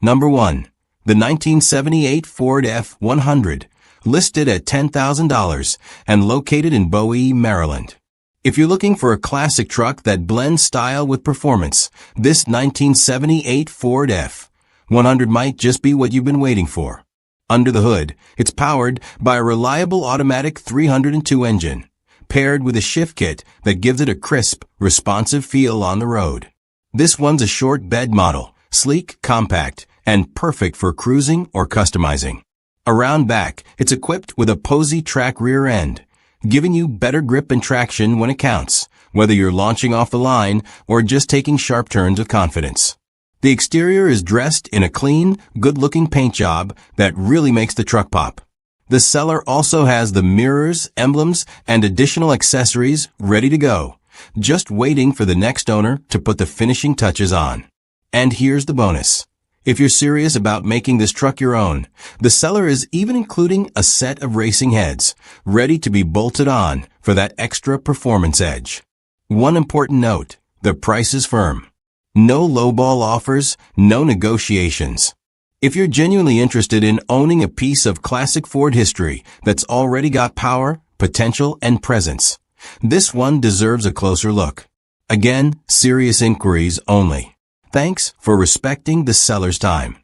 Number 1. The 1978 Ford F-100, listed at $10,000 and located in Bowie, Maryland. If you're looking for a classic truck that blends style with performance, this 1978 Ford F-100 might just be what you've been waiting for. Under the hood, it's powered by a reliable automatic 302 engine, paired with a shift kit that gives it a crisp, responsive feel on the road. This one's a short bed model, sleek, compact, and perfect for cruising or customizing. Around back, it's equipped with a Posey track rear end, giving you better grip and traction when it counts, whether you're launching off the line or just taking sharp turns with confidence. The exterior is dressed in a clean, good-looking paint job that really makes the truck pop. The seller also has the mirrors, emblems, and additional accessories ready to go, just waiting for the next owner to put the finishing touches on. And here's the bonus. If you're serious about making this truck your own, the seller is even including a set of racing heads, ready to be bolted on for that extra performance edge. One important note, the price is firm. No lowball offers, no negotiations. If you're genuinely interested in owning a piece of classic Ford history that's already got power, potential, and presence, this one deserves a closer look. Again, serious inquiries only. Thanks for respecting the seller's time.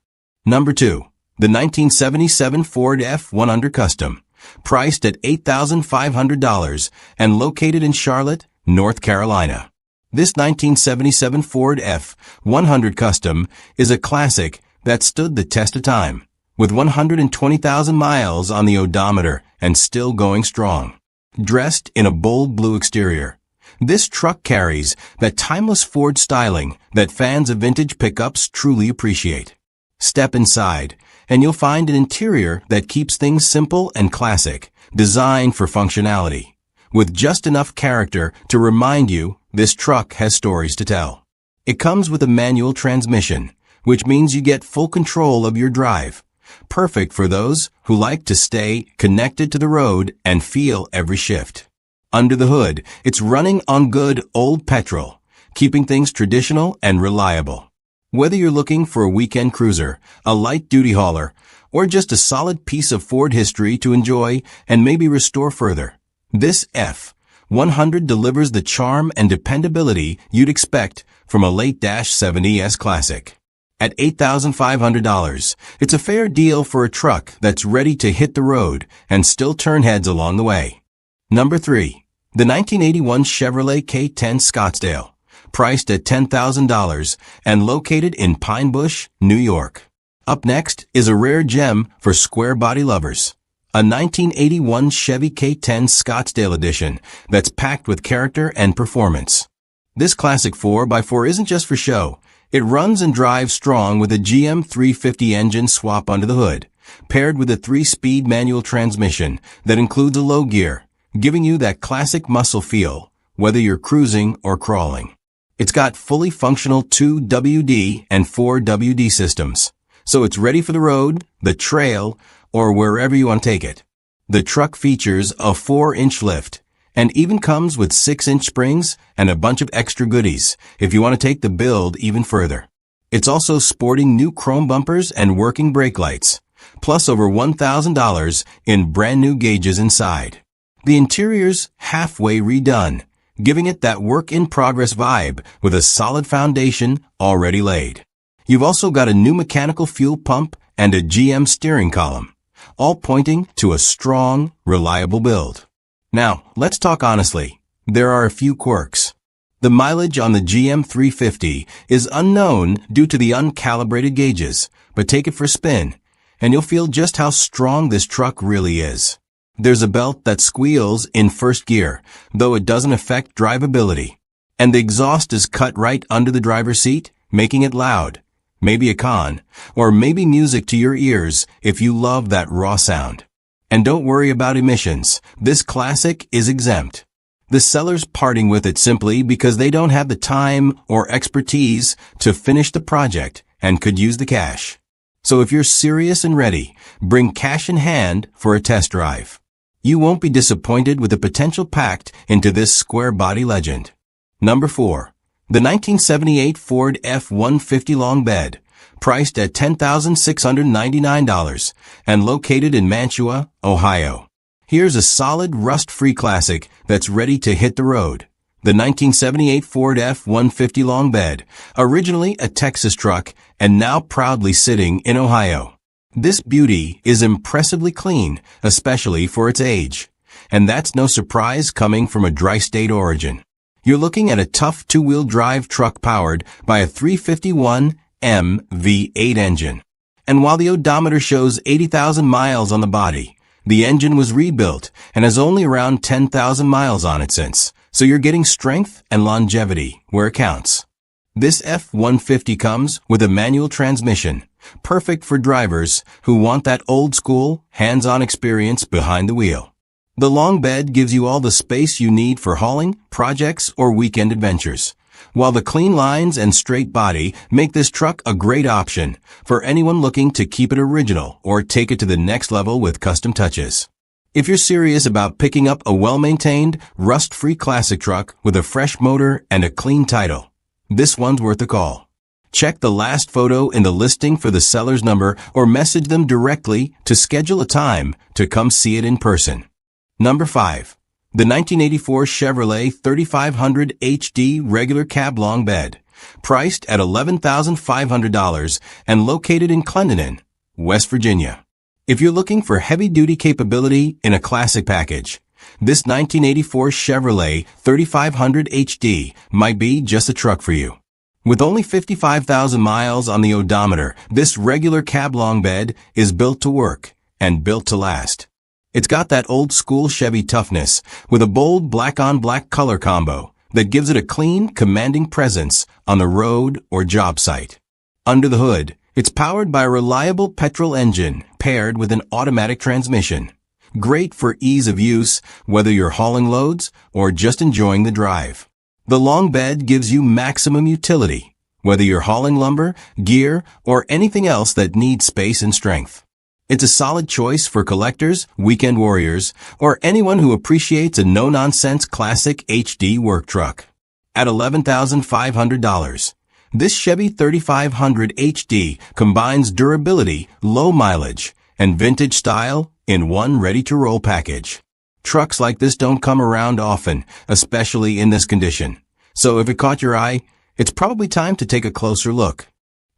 Number 2. The 1977 Ford F-100 Custom, priced at $8,500 and located in Charlotte, North Carolina. This 1977 Ford F-100 Custom is a classic that stood the test of time, with 120,000 miles on the odometer and still going strong. Dressed in a bold blue exterior, this truck carries that timeless Ford styling that fans of vintage pickups truly appreciate. Step inside, and you'll find an interior that keeps things simple and classic, designed for functionality, with just enough character to remind you this truck has stories to tell. It comes with a manual transmission, which means you get full control of your drive, perfect for those who like to stay connected to the road and feel every shift. Under the hood, it's running on good old petrol, keeping things traditional and reliable. Whether you're looking for a weekend cruiser, a light-duty hauler, or just a solid piece of Ford history to enjoy and maybe restore further, this F-100 delivers the charm and dependability you'd expect from a late-70s classic. At $8,500, it's a fair deal for a truck that's ready to hit the road and still turn heads along the way. Number 3. The 1981 Chevrolet K10 Scottsdale, priced at $10,000 and located in Pine Bush, New York. Up next is a rare gem for square body lovers. A 1981 Chevy K10 Scottsdale edition that's packed with character and performance. This classic 4x4 isn't just for show. It runs and drives strong with a GM 350 engine swap under the hood, paired with a 3-speed manual transmission that includes a low gear, giving you that classic muscle feel, whether you're cruising or crawling. It's got fully functional 2WD and 4WD systems, so it's ready for the road, the trail, or wherever you want to take it. The truck features a 4-inch lift, and even comes with 6-inch springs and a bunch of extra goodies if you want to take the build even further. It's also sporting new chrome bumpers and working brake lights, plus over $1,000 in brand new gauges inside. The interior's halfway redone, giving it that work-in-progress vibe with a solid foundation already laid. You've also got a new mechanical fuel pump and a GM steering column, all pointing to a strong, reliable build. Now, let's talk honestly. There are a few quirks. The mileage on the GM 350 is unknown due to the uncalibrated gauges, but take it for a spin, and you'll feel just how strong this truck really is. There's a belt that squeals in first gear, though it doesn't affect drivability. And the exhaust is cut right under the driver's seat, making it loud. Maybe a con, or maybe music to your ears if you love that raw sound. And don't worry about emissions. This classic is exempt. The seller's parting with it simply because they don't have the time or expertise to finish the project and could use the cash. So if you're serious and ready, bring cash in hand for a test drive. You won't be disappointed with the potential packed into this square body legend. Number 4. The 1978 Ford F-150 Long Bed, priced at $10,699 and located in Mantua, Ohio. Here's a solid rust-free classic that's ready to hit the road. The 1978 Ford F-150 long bed, originally a Texas truck and now proudly sitting in Ohio. This beauty is impressively clean, especially for its age. And that's no surprise coming from a tri-state origin. You're looking at a tough two-wheel drive truck powered by a 351M V8 engine. And while the odometer shows 80,000 miles on the body, the engine was rebuilt and has only around 10,000 miles on it since, so you're getting strength and longevity where it counts. This F-150 comes with a manual transmission, perfect for drivers who want that old-school, hands-on experience behind the wheel. The long bed gives you all the space you need for hauling, projects, or weekend adventures, while the clean lines and straight body make this truck a great option for anyone looking to keep it original or take it to the next level with custom touches. If you're serious about picking up a well-maintained, rust-free classic truck with a fresh motor and a clean title, this one's worth a call. Check the last photo in the listing for the seller's number or message them directly to schedule a time to come see it in person. Number 5. The 1984 Chevrolet 3500 HD regular cab long bed, priced at $11,500 and located in Clendenin, West Virginia. If you're looking for heavy-duty capability in a classic package, this 1984 Chevrolet 3500 HD might be just a truck for you. With only 55,000 miles on the odometer, this regular cab long bed is built to work and built to last. It's got that old-school Chevy toughness with a bold black-on-black color combo that gives it a clean, commanding presence on the road or job site. Under the hood, it's powered by a reliable petrol engine paired with an automatic transmission. Great for ease of use, whether you're hauling loads or just enjoying the drive. The long bed gives you maximum utility, whether you're hauling lumber, gear, or anything else that needs space and strength. It's a solid choice for collectors, weekend warriors, or anyone who appreciates a no-nonsense classic HD work truck. At $11,500, this Chevy 3500 HD combines durability, low mileage, and vintage style in one ready-to-roll package. Trucks like this don't come around often, especially in this condition. So if it caught your eye, it's probably time to take a closer look.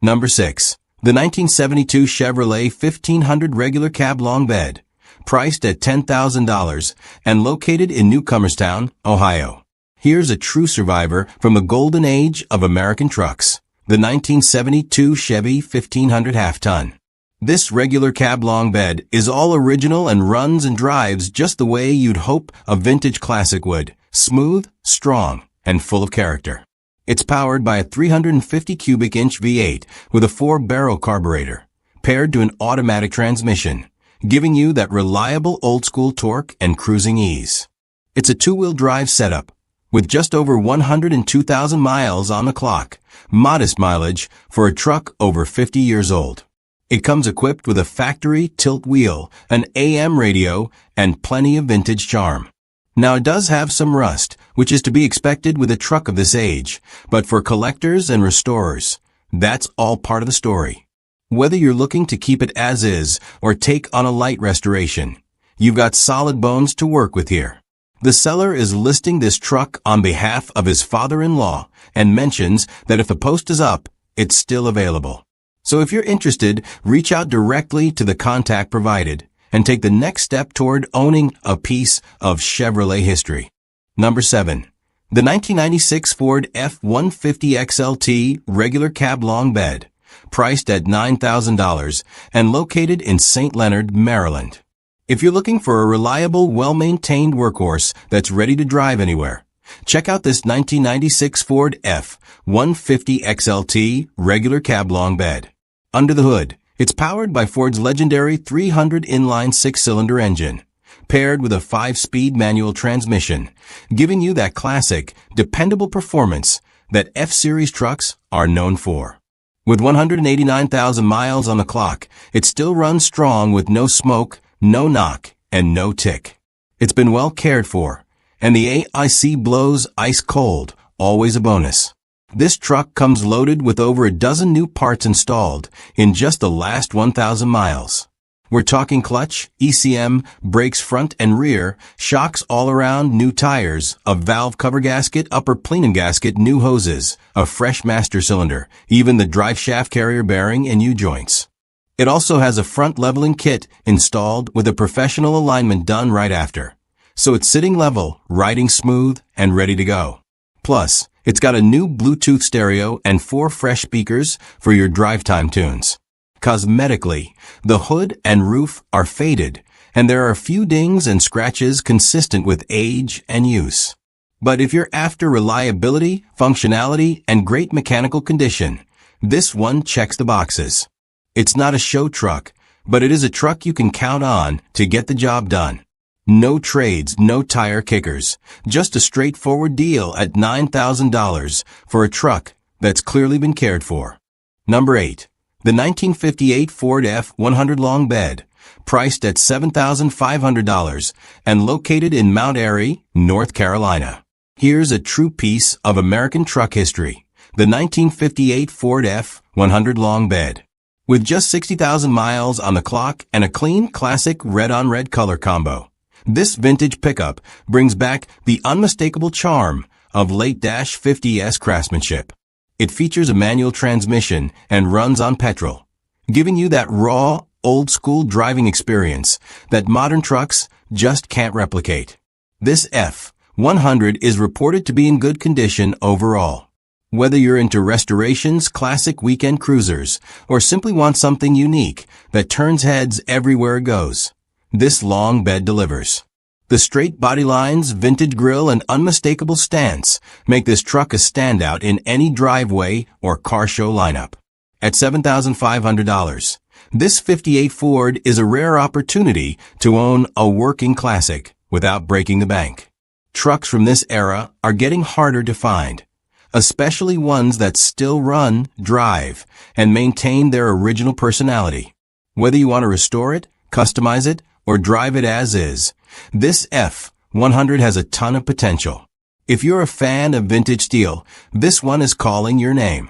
Number 6. The 1972 Chevrolet 1500 regular cab long bed, priced at $10,000 and located in Newcomerstown, Ohio. Here's a true survivor from the golden age of American trucks, the 1972 Chevy 1500 half-ton. This regular cab long bed is all original and runs and drives just the way you'd hope a vintage classic would, smooth, strong, and full of character. It's powered by a 350 cubic inch V8 with a 4-barrel carburetor, paired to an automatic transmission, giving you that reliable old-school torque and cruising ease. It's a two-wheel drive setup, with just over 102,000 miles on the clock, modest mileage for a truck over 50 years old. It comes equipped with a factory tilt wheel, an AM radio, and plenty of vintage charm. Now it does have some rust, which is to be expected with a truck of this age, but for collectors and restorers, that's all part of the story. Whether you're looking to keep it as is or take on a light restoration, you've got solid bones to work with here. The seller is listing this truck on behalf of his father-in-law and mentions that if the post is up, it's still available. So if you're interested, reach out directly to the contact provided and take the next step toward owning a piece of Chevrolet history. Number 7. The 1996 Ford F-150 XLT regular cab long bed, priced at $9,000 and located in St. Leonard, Maryland. If you're looking for a reliable, well-maintained workhorse that's ready to drive anywhere, check out this 1996 Ford F-150 XLT regular cab long bed. Under the hood, it's powered by Ford's legendary 300 inline 6-cylinder engine, paired with a 5-speed manual transmission, giving you that classic, dependable performance that F-Series trucks are known for. With 189,000 miles on the clock, it still runs strong with no smoke, no knock, and no tick. It's been well cared for, and the AIC blows ice cold, always a bonus. This truck comes loaded with over a dozen new parts installed in just the last 1,000 miles. We're talking clutch, ECM, brakes front and rear, shocks all around, new tires, a valve cover gasket, upper plenum gasket, new hoses, a fresh master cylinder, even the drive shaft carrier bearing and U-joints. It also has a front leveling kit installed with a professional alignment done right after. So it's sitting level, riding smooth, and ready to go. Plus, it's got a new Bluetooth stereo and 4 fresh speakers for your drive time tunes. Cosmetically, the hood and roof are faded, and there are a few dings and scratches consistent with age and use. But if you're after reliability, functionality, and great mechanical condition, this one checks the boxes. It's not a show truck, but it is a truck you can count on to get the job done. No trades, no tire kickers, just a straightforward deal at $9,000 for a truck that's clearly been cared for. Number 8. The 1958 Ford F-100 long bed, priced at $7,500 and located in Mount Airy, North Carolina. Here's a true piece of American truck history, the 1958 Ford F-100 long bed. With just 60,000 miles on the clock and a clean, classic red-on-red color combo, this vintage pickup brings back the unmistakable charm of late-50s craftsmanship. It features a manual transmission and runs on petrol, giving you that raw, old-school driving experience that modern trucks just can't replicate. This F-100 is reported to be in good condition overall. Whether you're into restorations, classic weekend cruisers, or simply want something unique that turns heads everywhere it goes, this long bed delivers. The straight body lines, vintage grille, and unmistakable stance make this truck a standout in any driveway or car show lineup. At $7,500, this 58 Ford is a rare opportunity to own a working classic without breaking the bank. Trucks from this era are getting harder to find, especially ones that still run, drive, and maintain their original personality. Whether you want to restore it, customize it, or drive it as is, this F-100 has a ton of potential. If you're a fan of vintage steel, this one is calling your name.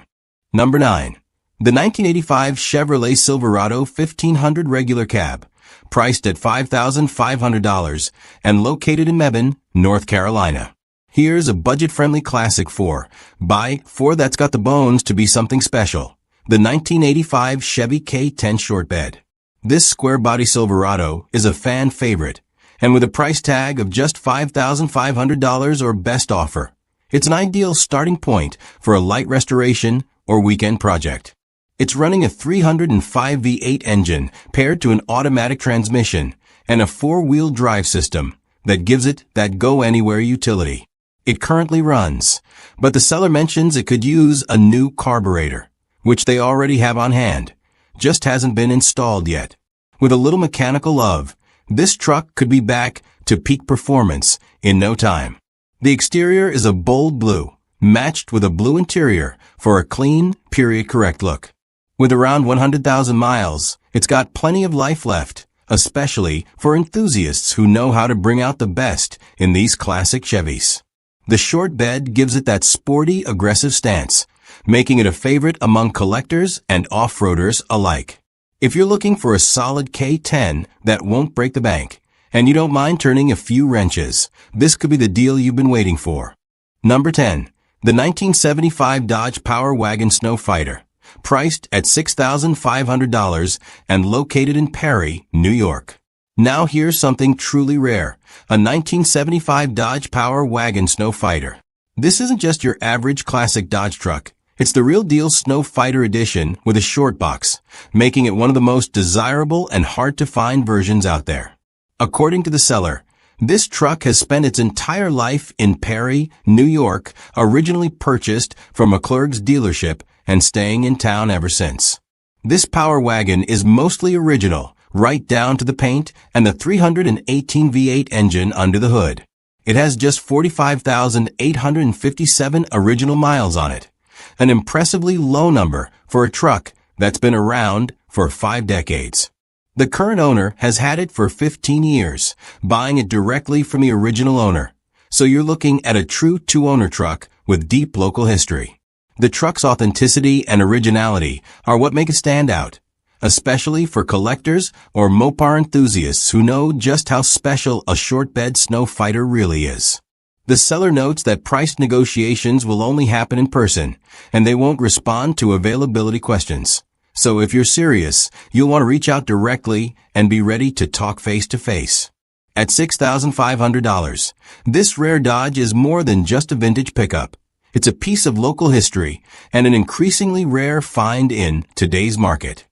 Number 9. The 1985 Chevrolet Silverado 1500 regular cab, priced at $5,500 and located in Mebane, North Carolina. Here's a budget-friendly classic for that's got the bones to be something special. The 1985 Chevy K10 short bed. This square-body Silverado is a fan favorite, and with a price tag of just $5,500 or best offer, it's an ideal starting point for a light restoration or weekend project. It's running a 305 V8 engine paired to an automatic transmission and a 4-wheel drive system that gives it that go-anywhere utility. It currently runs, but the seller mentions it could use a new carburetor, which they already have on hand, just hasn't been installed yet. With a little mechanical love, this truck could be back to peak performance in no time. The exterior is a bold blue, matched with a blue interior for a clean, period-correct look. With around 100,000 miles, it's got plenty of life left, especially for enthusiasts who know how to bring out the best in these classic Chevys. The short bed gives it that sporty, aggressive stance, making it a favorite among collectors and off-roaders alike. If you're looking for a solid K10 that won't break the bank, and you don't mind turning a few wrenches, this could be the deal you've been waiting for. Number 10. The 1975 Dodge Power Wagon Snow Fighter, priced at $6,500 and located in Perry, New York. Now here's something truly rare, a 1975 Dodge Power Wagon Snow Fighter. This isn't just your average classic Dodge truck. It's the real deal Snow Fighter edition with a short box, making it one of the most desirable and hard-to-find versions out there. According to the seller, this truck has spent its entire life in Perry, New York, originally purchased from McClurg's dealership and staying in town ever since. This Power Wagon is mostly original, right down to the paint and the 318 V8 engine under the hood. It has just 45,857 original miles on it, an impressively low number for a truck that's been around for 5 decades. The current owner has had it for 15 years, buying it directly from the original owner. So you're looking at a true two-owner truck with deep local history. The truck's authenticity and originality are what make it stand out, especially for collectors or Mopar enthusiasts who know just how special a short bed snow fighter really is. The seller notes that price negotiations will only happen in person, and they won't respond to availability questions. So if you're serious, you'll want to reach out directly and be ready to talk face to face. At $6,500, this rare Dodge is more than just a vintage pickup. It's a piece of local history and an increasingly rare find in today's market.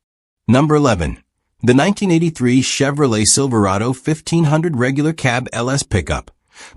Number 11. The 1983 Chevrolet Silverado 1500 regular cab LS pickup,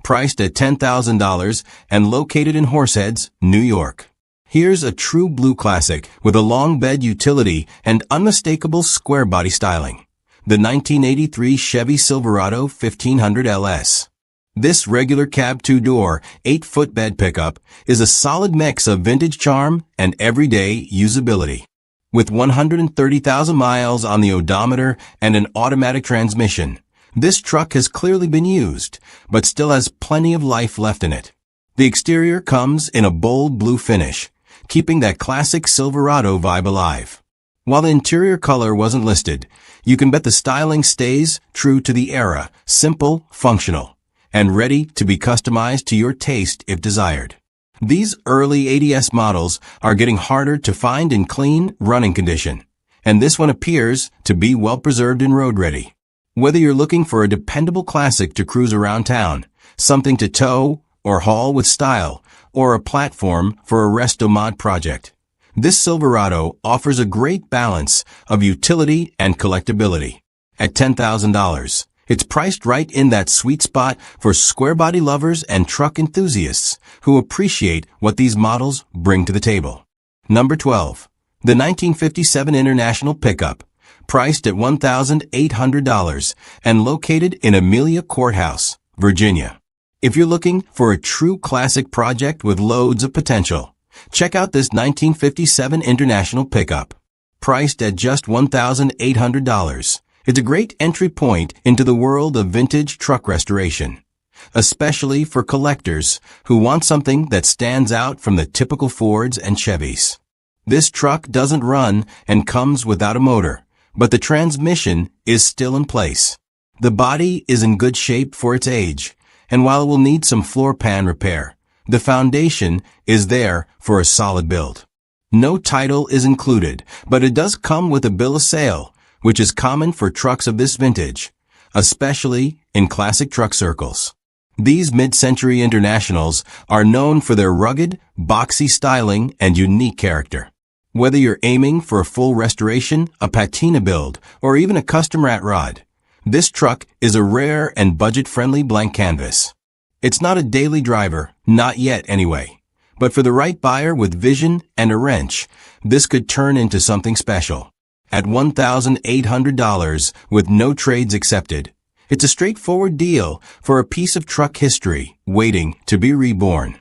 priced at $10,000 and located in Horseheads, New York. Here's a true blue classic with a long bed utility and unmistakable square body styling. The 1983 Chevy Silverado 1500 LS. This regular cab two-door, 8-foot bed pickup is a solid mix of vintage charm and everyday usability. With 130,000 miles on the odometer and an automatic transmission, this truck has clearly been used, but still has plenty of life left in it. The exterior comes in a bold blue finish, keeping that classic Silverado vibe alive. While the interior color wasn't listed, you can bet the styling stays true to the era, simple, functional, and ready to be customized to your taste if desired. These early ADS models are getting harder to find in clean, running condition, and this one appears to be well preserved and road ready. Whether you're looking for a dependable classic to cruise around town, something to tow or haul with style, or a platform for a resto mod project, this Silverado offers a great balance of utility and collectability. At $10,000, it's priced right in that sweet spot for square body lovers and truck enthusiasts who appreciate what these models bring to the table. Number 12. The 1957 International Pickup, priced at $1,800 and located in Amelia Courthouse, Virginia. If you're looking for a true classic project with loads of potential, check out this 1957 International Pickup. Priced at just $1,800, it's a great entry point into the world of vintage truck restoration, especially for collectors who want something that stands out from the typical Fords and Chevys. This truck doesn't run and comes without a motor, but the transmission is still in place. The body is in good shape for its age, and while it will need some floor pan repair, the foundation is there for a solid build. No title is included, but it does come with a bill of sale, which is common for trucks of this vintage, especially in classic truck circles. These mid-century Internationals are known for their rugged, boxy styling and unique character. Whether you're aiming for a full restoration, a patina build, or even a custom rat rod, this truck is a rare and budget-friendly blank canvas. It's not a daily driver, not yet anyway, but for the right buyer with vision and a wrench, this could turn into something special. At $1,800 with no trades accepted, it's a straightforward deal for a piece of truck history waiting to be reborn.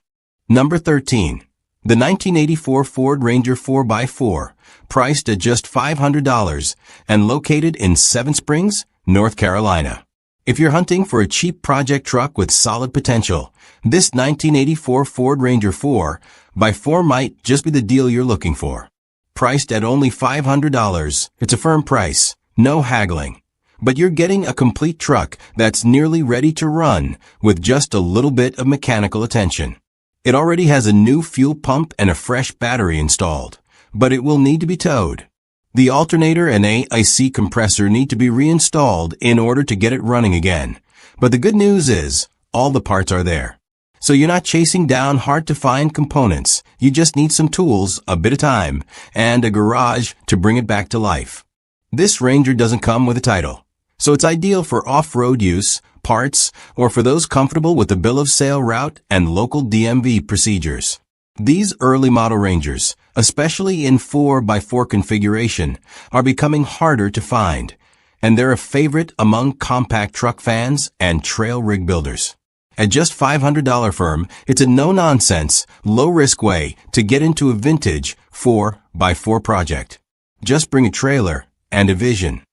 Number 13. The 1984 Ford Ranger 4x4, priced at just $500 and located in Seven Springs, North Carolina. If you're hunting for a cheap project truck with solid potential, this 1984 Ford Ranger 4x4 might just be the deal you're looking for. Priced at only $500, it's a firm price, no haggling. But you're getting a complete truck that's nearly ready to run with just a little bit of mechanical attention. It already has a new fuel pump and a fresh battery installed, but it will need to be towed. The alternator and AC compressor need to be reinstalled in order to get it running again. But the good news is, all the parts are there. So you're not chasing down hard-to-find components. You just need some tools, a bit of time, and a garage to bring it back to life. This Ranger doesn't come with a title, so it's ideal for off-road use, parts, or for those comfortable with the bill of sale route and local DMV procedures. These early model Rangers, especially in 4x4 configuration, are becoming harder to find, and they're a favorite among compact truck fans and trail rig builders. At just $500 firm, it's a no-nonsense, low-risk way to get into a vintage 4x4 project. Just bring a trailer and a vision.